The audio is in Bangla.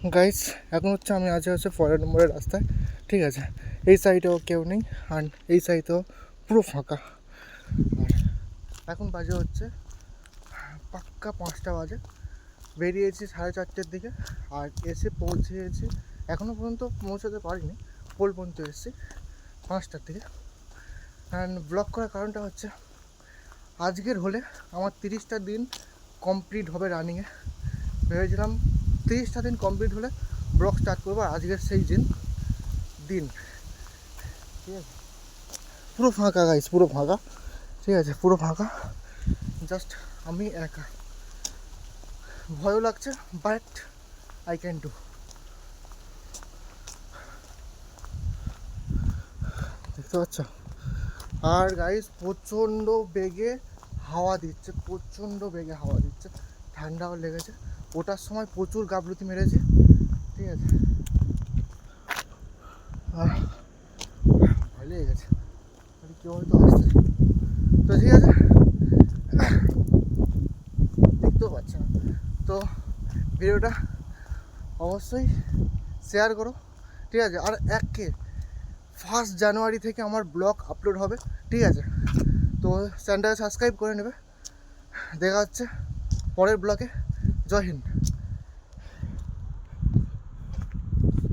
গাইস এখন হচ্ছে আমি আছে 4 নম্বরের রাস্তায়, ঠিক আছে। এই সাইডেও কেউ নেই আর এই সাইডেও পুরো ফাঁকা। আর এখন বাজে হচ্ছে পাক্কা 5টা বাজে। বেরিয়েছি 4:30-র দিকে আর এসে পৌঁছেছি, এখনও পর্যন্ত পৌঁছাতে পারিনি, পোল পর্যন্ত এসেছি 5টার দিকে। অ্যান্ড ব্লগ করার কারণটা হচ্ছে আজকের হলে আমার 30টা দিন কমপ্লিট হবে রানিংয়ে। ভেবেছিলাম 30টা দিন কমপ্লিট হলে ব্লগ স্টার্ট করবো, আর আজকের সেই দিন ঠিক আছে। পুরো ফাঁকা গাইস, পুরো ফাঁকা, ঠিক আছে, পুরো ফাঁকা, জাস্ট আমি একা। ভয়ও লাগছে, বাট আই ক্যান ডু। দেখতে পাচ্ছ? আর গাইস প্রচণ্ড বেগে হাওয়া দিচ্ছে, প্রচণ্ড বেগে হাওয়া দিচ্ছে, ঠান্ডাও লেগেছে। ওটার সময় প্রচুর গাবলুতি মেরেছে, ঠিক আছে। ভয় লেগে গেছে, কেউ হয়তো আসছে, তো ঠিক আছে, দেখতেও পাচ্ছে না। তো ভিডিওটা অবশ্যই শেয়ার করো, ঠিক আছে। আর 1 জানুয়ারি থেকে আমার ব্লগ আপলোড হবে, ঠিক আছে। তো চ্যানেলটাকে সাবস্ক্রাইব করে নেবে। দেখা হচ্ছে পরের ব্লগে। জয় হিন্দ।